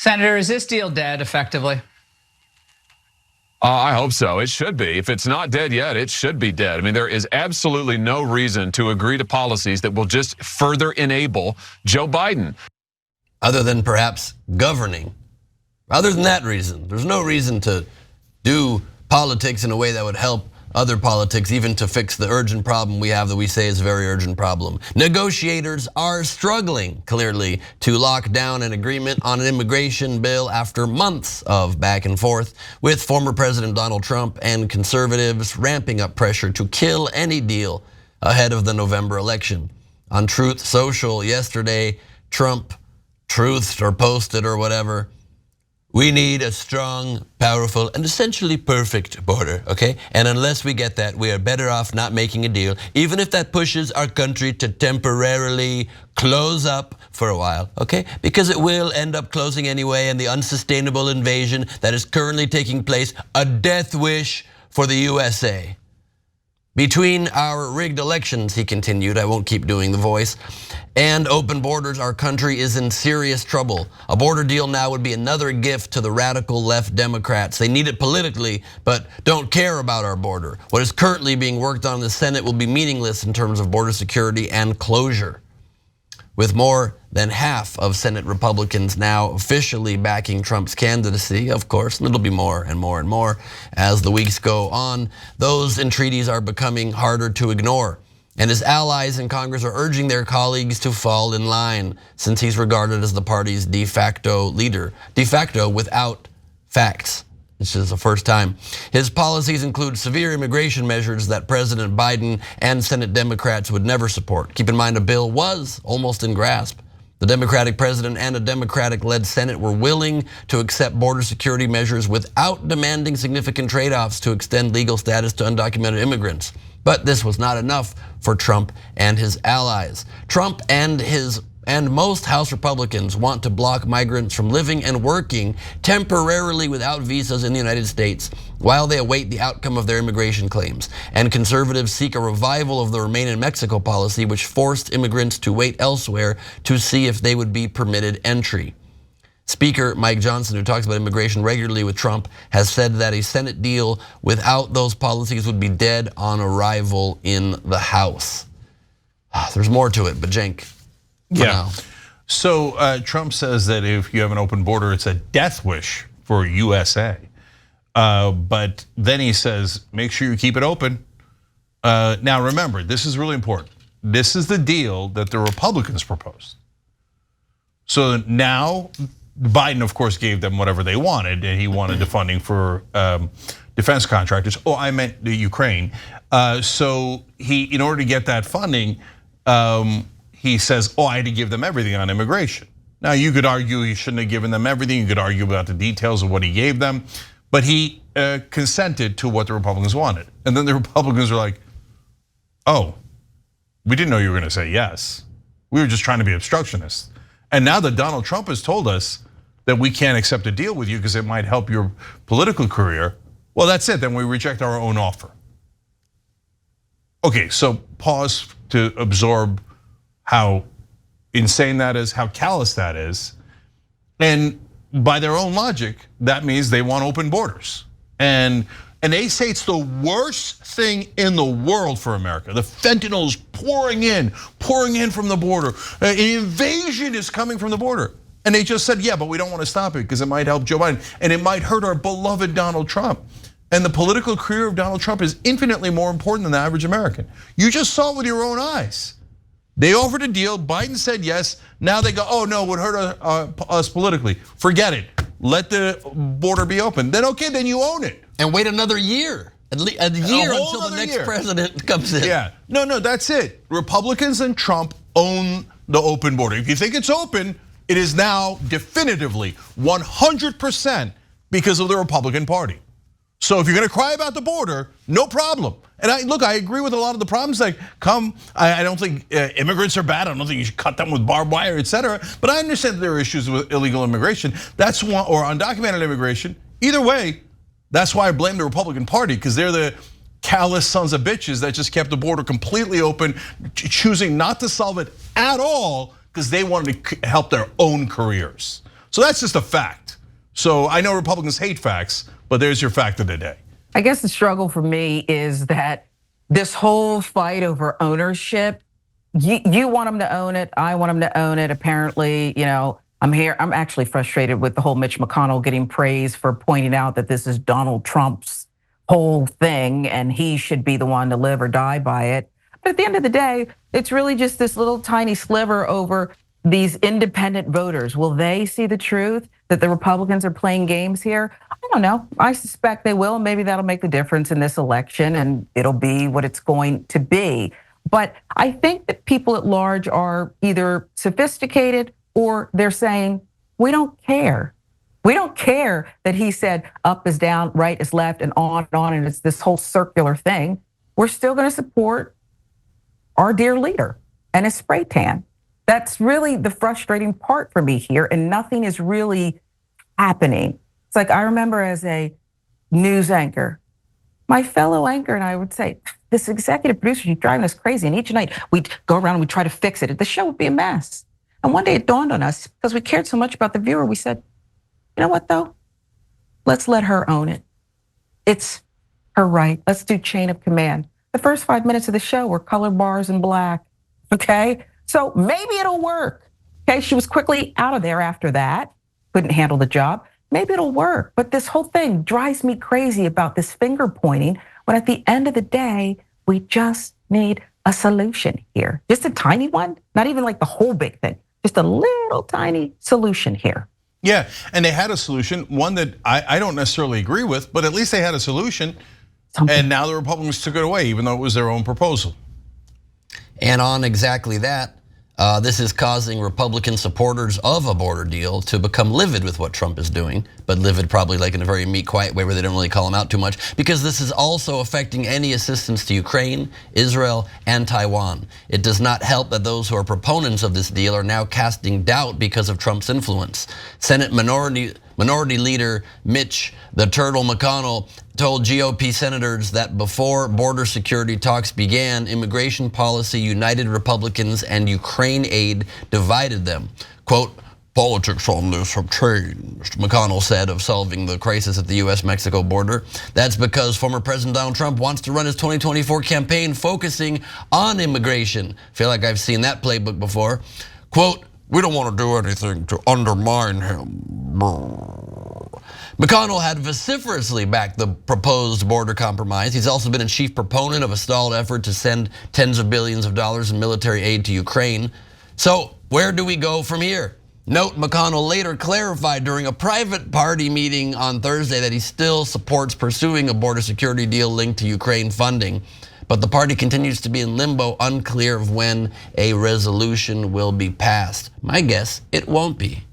Senator, is this deal dead effectively? I hope so. It should be. If it's not dead yet, it should be dead. I mean, there is absolutely no reason to agree to policies that will just further enable Joe Biden. Other than perhaps governing. Other than that reason, there's no reason to do politics in a way that would help other politics, even to fix the urgent problem we have that we say is a very urgent problem. Negotiators are struggling, clearly, to lock down an agreement on an immigration bill after months of back and forth, with former President Donald Trump and conservatives ramping up pressure to kill any deal ahead of the November election. On Truth Social yesterday, Trump truthed or posted or whatever, "We need a strong, powerful, and essentially perfect border, okay? And unless we get that, we are better off not making a deal, even if that pushes our country to temporarily close up for a while, okay? Because it will end up closing anyway, and the unsustainable invasion that is currently taking place, a death wish for the USA. Between our rigged elections," he continued, I won't keep doing the voice, "and open borders, our country is in serious trouble. A border deal now would be another gift to the radical left Democrats. They need it politically, but don't care about our border. What is currently being worked on in the Senate will be meaningless in terms of border security and closure." With more than half of Senate Republicans now officially backing Trump's candidacy, of course, and it'll be more and more and more as the weeks go on, those entreaties are becoming harder to ignore. And his allies in Congress are urging their colleagues to fall in line, since he's regarded as the party's de facto leader. De facto without facts. This is the first time. His policies include severe immigration measures that President Biden and Senate Democrats would never support. Keep in mind, a bill was almost in grasp. The Democratic president and a Democratic-led Senate were willing to accept border security measures without demanding significant trade-offs to extend legal status to undocumented immigrants. But this was not enough for Trump and his allies. Trump and most House Republicans want to block migrants from living and working temporarily without visas in the United States while they await the outcome of their immigration claims. And conservatives seek a revival of the Remain in Mexico policy, which forced immigrants to wait elsewhere to see if they would be permitted entry. Speaker Mike Johnson, who talks about immigration regularly with Trump, has said that a Senate deal without those policies would be dead on arrival in the House. There's more to it, but Cenk. Yeah. Now. So Trump says that if you have an open border, it's a death wish for USA. But then he says, make sure you keep it open. Now remember, this is really important. This is the deal that the Republicans proposed. So now Biden, of course, gave them whatever they wanted, and he wanted the funding for defense contractors. Oh, I meant the Ukraine. So he, in order to get that funding, he says, oh, I had to give them everything on immigration. Now, you could argue he shouldn't have given them everything. You could argue about the details of what he gave them. But he consented to what the Republicans wanted. And then the Republicans were like, oh, we didn't know you were going to say yes. We were just trying to be obstructionists. And now that Donald Trump has told us that we can't accept a deal with you because it might help your political career, well, that's it. Then we reject our own offer. Okay, so pause to absorb how insane that is, how callous that is. And by their own logic, that means they want open borders. And they say it's the worst thing in the world for America. The fentanyl is pouring in from the border. An invasion is coming from the border. And they just said, yeah, but we don't want to stop it because it might help Joe Biden. And it might hurt our beloved Donald Trump. And the political career of Donald Trump is infinitely more important than the average American. You just saw it with your own eyes. They offered a deal, Biden said yes. Now they go, oh no, it would hurt us politically. Forget it, let the border be open. Then okay, then you own it. And wait another year, a year until the next president comes in. Yeah, no, that's it. Republicans and Trump own the open border. If you think it's open, it is now definitively 100% because of the Republican Party. So if you're gonna cry about the border, no problem. And I agree with a lot of the problems that come. I don't think immigrants are bad. I don't think you should cut them with barbed wire, etc. But I understand that there are issues with illegal immigration. That's one, or undocumented immigration. Either way, that's why I blame the Republican Party, because they're the callous sons of bitches that just kept the border completely open, choosing not to solve it at all because they wanted to help their own careers. So that's just a fact. So I know Republicans hate facts, but there's your fact of the day. I guess the struggle for me is that this whole fight over ownership, you want them to own it, I want them to own it. Apparently, I'm actually frustrated with the whole Mitch McConnell getting praise for pointing out that this is Donald Trump's whole thing and he should be the one to live or die by it. But at the end of the day, it's really just this little tiny sliver over these independent voters. Will they see the truth that the Republicans are playing games here? I don't know. I suspect they will. Maybe that'll make the difference in this election and it'll be what it's going to be. But I think that people at large are either sophisticated or they're saying, we don't care. We don't care that he said up is down, right is left, and on, and it's this whole circular thing. We're still going to support our dear leader and his spray tan. That's really the frustrating part for me here, and nothing is really happening. It's like I remember as a news anchor, my fellow anchor and I would say, this executive producer, you're driving us crazy. And each night we'd go around and we'd try to fix it. The show would be a mess. And one day it dawned on us, because we cared so much about the viewer, we said, you know what though? Let's let her own it. It's her right. Let's do chain of command. The first 5 minutes of the show were color bars and black, okay? So maybe it'll work, okay? She was quickly out of there after that, couldn't handle the job. Maybe it'll work, but this whole thing drives me crazy about this finger pointing when at the end of the day, we just need a solution here. Just a tiny one, not even like the whole big thing, just a little tiny solution here. Yeah, and they had a solution, one that I don't necessarily agree with, but at least they had a solution. And now the Republicans took it away, even though it was their own proposal. And on exactly that, this is causing Republican supporters of a border deal to become livid with what Trump is doing, but livid probably like in a very meek, quiet way where they don't really call him out too much, because this is also affecting any assistance to Ukraine, Israel, and Taiwan. It does not help that those who are proponents of this deal are now casting doubt because of Trump's influence. Senate Minority Leader Mitch the Turtle McConnell told GOP senators that before border security talks began, immigration policy united Republicans and Ukraine aid divided them. Quote, politics on this have changed, McConnell said of solving the crisis at the US-Mexico border. That's because former President Donald Trump wants to run his 2024 campaign focusing on immigration. Feel like I've seen that playbook before. Quote, we don't want to do anything to undermine him. McConnell had vociferously backed the proposed border compromise. He's also been a chief proponent of a stalled effort to send tens of billions of dollars in military aid to Ukraine. So where do we go from here? Note McConnell later clarified during a private party meeting on Thursday that he still supports pursuing a border security deal linked to Ukraine funding. But the party continues to be in limbo, unclear of when a resolution will be passed. My guess, it won't be.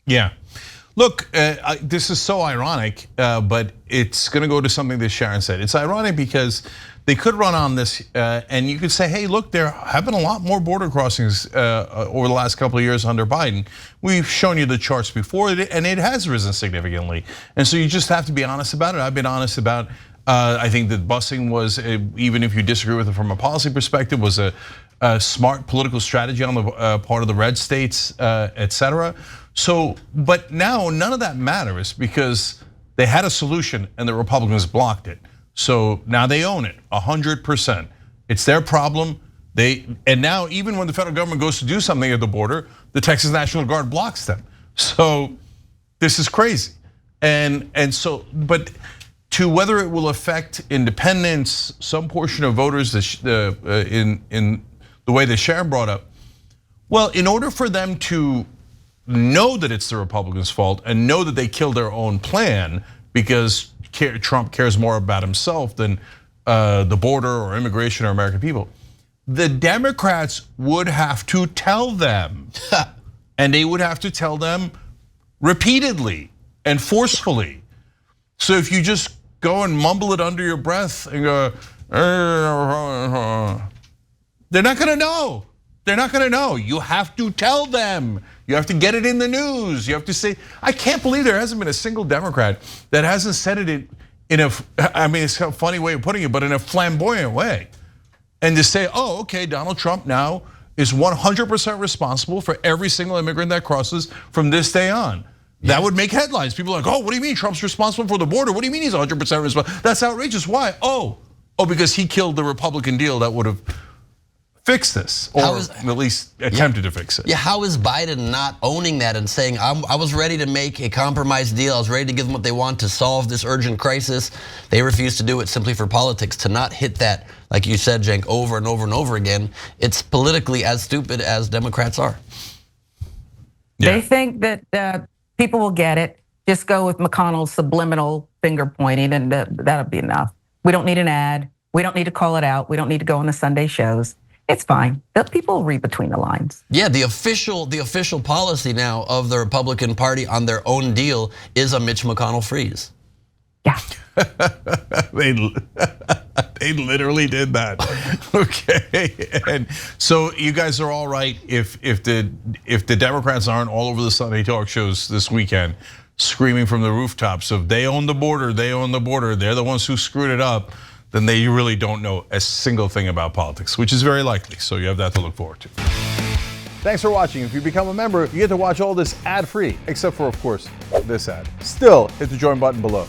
Yeah. Look, this is so ironic, but it's going to go to something that Sharon said. It's ironic because they could run on this and you could say, hey, look, there have been a lot more border crossings over the last couple of years under Biden. We've shown you the charts before and it has risen significantly. And so you just have to be honest about it. I've been honest about I think that busing was, even if you disagree with it from a policy perspective, was a smart political strategy on the part of the red states, et cetera. So, but now none of that matters because they had a solution and the Republicans blocked it. So now they own it 100%. It's their problem. And now even when the federal government goes to do something at the border, the Texas National Guard blocks them. So this is crazy. And so, but to whether it will affect independents, some portion of voters in the way that Sharon brought up, well, in order for them to know that it's the Republicans' fault and know that they killed their own plan because Trump cares more about himself than the border or immigration or American people, the Democrats would have to tell them, and they would have to tell them repeatedly and forcefully. So if you just go and mumble it under your breath and go, they're not gonna know. They're not gonna know. You have to tell them. You have to get it in the news. You have to say, I can't believe there hasn't been a single Democrat that hasn't said it in a, I mean, it's a funny way of putting it, but in a flamboyant way. And to say, oh, okay, Donald Trump now is 100% responsible for every single immigrant that crosses from this day on. That would make headlines. People are like, oh, what do you mean Trump's responsible for the border? What do you mean he's 100% responsible? That's outrageous. Why? Oh, because he killed the Republican deal that would have fixed this, or at least attempted to fix it. Yeah, how is Biden not owning that and saying, I was ready to make a compromise deal, I was ready to give them what they want to solve this urgent crisis. They refuse to do it simply for politics. To not hit that, like you said, Cenk, over and over and over again, it's politically as stupid as Democrats are. They think that people will get it. Just go with McConnell's subliminal finger pointing and that'll be enough. We don't need an ad. We don't need to call it out. We don't need to go on the Sunday shows. It's fine. People will read between the lines. Yeah, the official policy now of the Republican Party on their own deal is a Mitch McConnell freeze. Yeah. They literally did that. Okay, and so you guys are all right if the Democrats aren't all over the Sunday talk shows this weekend screaming from the rooftops of they own the border, they own the border, they're the ones who screwed it up, then they really don't know a single thing about politics, which is very likely. So you have that to look forward to. Thanks for watching. If you become a member, you get to watch all this ad-free, except for, of course, this ad. Still, hit the join button below.